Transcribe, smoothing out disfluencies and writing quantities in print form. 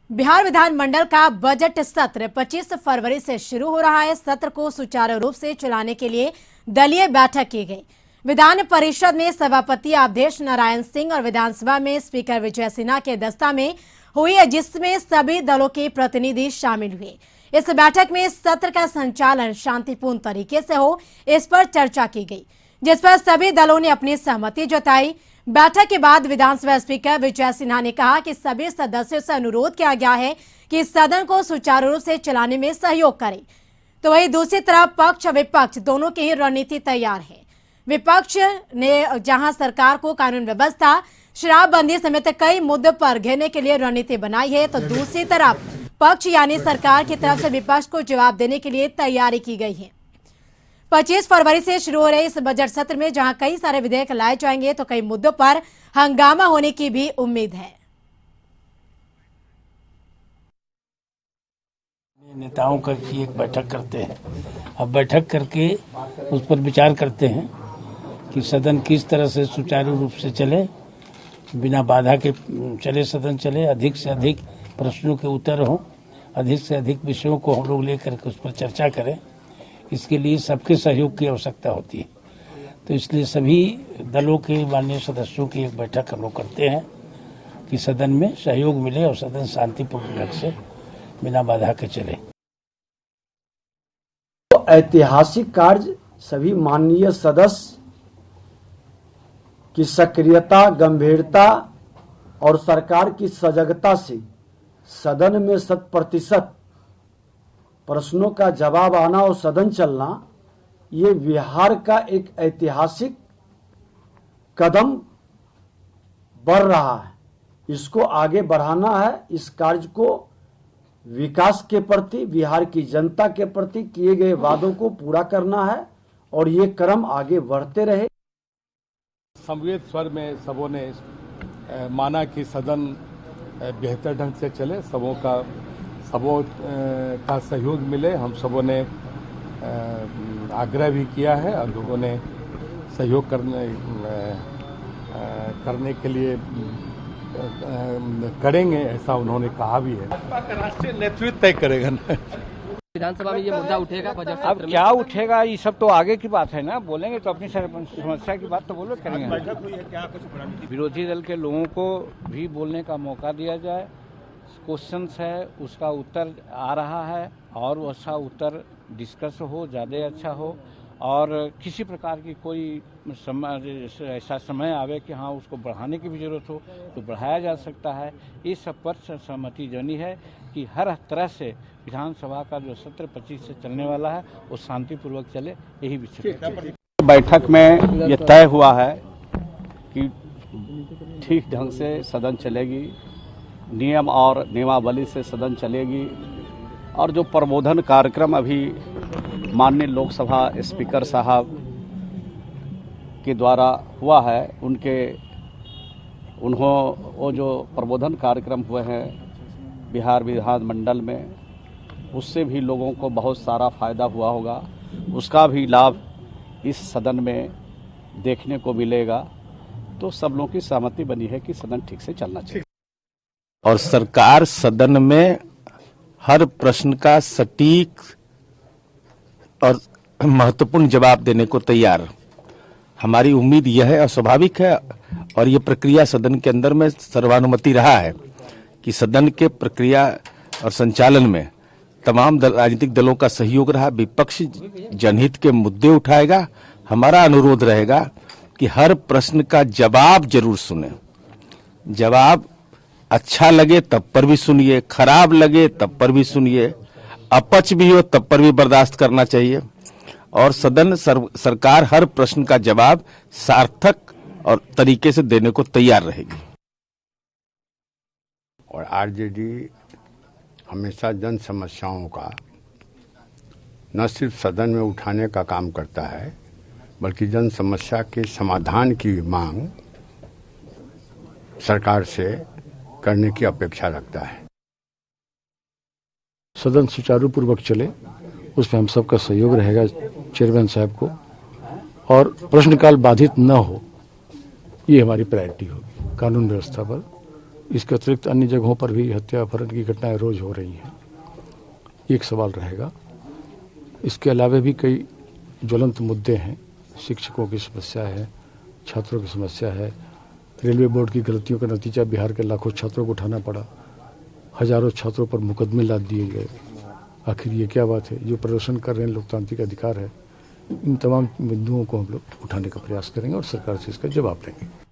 बिहार विधानमंडल का बजट सत्र 25 फरवरी से शुरू हो रहा है। सत्र को सुचारू रूप से चलाने के लिए दलीय बैठक की गई। विधान परिषद में सभापति अवधेश नारायण सिंह और विधानसभा में स्पीकर विजय सिन्हा के दस्ता में हुई, जिसमें सभी दलों के प्रतिनिधि शामिल हुए। इस बैठक में सत्र का संचालन शांतिपूर्ण तरीके से हो, इस पर चर्चा की गई, जिस पर सभी दलों ने अपनी सहमति जताई। बैठक के बाद विधानसभा स्पीकर विजय सिन्हा ने कहा कि सभी सदस्यों से अनुरोध किया गया है कि सदन को सुचारू रूप से चलाने में सहयोग करें। तो वहीं दूसरी तरफ पक्ष विपक्ष दोनों की ही रणनीति तैयार है। विपक्ष ने जहां सरकार को कानून व्यवस्था, शराबबंदी समेत कई मुद्दों पर घेरने के लिए रणनीति बनाई है, तो दूसरी तरफ पक्ष यानी सरकार की तरफ से विपक्ष को जवाब देने के लिए तैयारी की गई है। 25 फरवरी से शुरू हो रहे इस बजट सत्र में जहां कई सारे विधेयक लाए जाएंगे, तो कई मुद्दों पर हंगामा होने की भी उम्मीद है। नेताओं की एक बैठक करते हैं। अब बैठक करके उस पर विचार करते हैं कि सदन किस तरह से सुचारू रूप से चले, बिना बाधा के चले, सदन चले, अधिक से अधिक प्रश्नों के उत्तर हों, अधिक से अधिक विषयों को हम लोग लेकर के उस पर चर्चा करें। इसके लिए सबके सहयोग की आवश्यकता होती है। तो इसलिए सभी दलों के माननीय सदस्यों की एक बैठक हम लोग करते हैं कि सदन में सहयोग मिले और सदन शांतिपूर्ण ढंग से बिना बाधा के चले। तो ऐतिहासिक कार्य सभी माननीय सदस्य की सक्रियता, गंभीरता और सरकार की सजगता से सदन में 100% प्रश्नों का जवाब आना और सदन चलना, ये बिहार का एक ऐतिहासिक कदम बढ़ रहा है। इसको आगे बढ़ाना है। इस कार्य को विकास के प्रति, बिहार की जनता के प्रति किए गए वादों को पूरा करना है और ये क्रम आगे बढ़ते रहे। संवेद स्वर में सबों ने माना कि सदन बेहतर ढंग से चले, सबों का सहयोग मिले। हम सबों ने आग्रह भी किया है और लोगों ने सहयोग करने के लिए करेंगे, ऐसा उन्होंने कहा भी है। राष्ट्रीय नेतृत्व तय करेगा ना। विधानसभा में ये मुद्दा उठेगा बजट अब क्या उठेगा, ये सब तो आगे की बात है ना। बोलेंगे तो अपनी समस्या की बात तो बोलो करेंगे। बैठक हुई है, क्या कुछ विरोधी दल के लोगों को भी बोलने का मौका दिया जाए। क्वेश्चंस है, उसका उत्तर आ रहा है और वो अच्छा उत्तर डिस्कस हो, ज़्यादा अच्छा हो और किसी प्रकार की कोई ऐसा समय आवे कि हाँ उसको बढ़ाने की भी जरूरत हो तो बढ़ाया जा सकता है। इस सब पर सहमति जनी है कि हर तरह से विधानसभा का जो सत्र 25 से चलने वाला है वो शांतिपूर्वक चले, यही विषय। बैठक में ये तय हुआ है कि ठीक ढंग से सदन चलेगी, नियम और नियमावली से सदन चलेगी और जो प्रबोधन कार्यक्रम अभी माननीय लोकसभा स्पीकर साहब के द्वारा हुआ है, वो जो प्रबोधन कार्यक्रम हुए हैं बिहार विधानमंडल में, उससे भी लोगों को बहुत सारा फायदा हुआ होगा। उसका भी लाभ इस सदन में देखने को मिलेगा। तो सब लोगों की सहमति बनी है कि सदन ठीक से चलना चाहिए और सरकार सदन में हर प्रश्न का सटीक और महत्वपूर्ण जवाब देने को तैयार। हमारी उम्मीद यह है और स्वाभाविक है और ये प्रक्रिया सदन के अंदर में सर्वानुमति रहा है कि सदन के प्रक्रिया और संचालन में तमाम राजनीतिक दलों का सहयोग रहा। विपक्ष जनहित के मुद्दे उठाएगा। हमारा अनुरोध रहेगा कि हर प्रश्न का जवाब जरूर सुने। जवाब अच्छा लगे तब पर भी सुनिए, खराब लगे तब पर भी सुनिए, अपच भी हो तब पर भी बर्दाश्त करना चाहिए और सदन सरकार हर प्रश्न का जवाब सार्थक और तरीके से देने को तैयार रहेगी। और आरजेडी हमेशा जन समस्याओं का न सिर्फ सदन में उठाने का काम करता है, बल्कि जन समस्या के समाधान की मांग सरकार से करने की अपेक्षा रखता है। सदन सुचारू पूर्वक चले, उसमें हम सबका सहयोग रहेगा चेयरमैन साहब को, और प्रश्नकाल बाधित न हो, ये हमारी प्रायोरिटी होगी। कानून व्यवस्था पर इसके अतिरिक्त अन्य जगहों पर भी हत्या अपहरण की घटनाएं रोज हो रही हैं। एक सवाल रहेगा। इसके अलावा भी कई ज्वलंत मुद्दे हैं। शिक्षकों की समस्या है, छात्रों की समस्या है, रेलवे बोर्ड की गलतियों का नतीजा बिहार के लाखों छात्रों को उठाना पड़ा, हजारों छात्रों पर मुकदमे लाद दिए गए। आखिर ये क्या बात है? जो प्रदर्शन कर रहे हैं लोकतांत्रिक अधिकार है। इन तमाम मुद्दों को हम लोग उठाने का प्रयास करेंगे और सरकार से इसका जवाब देंगे।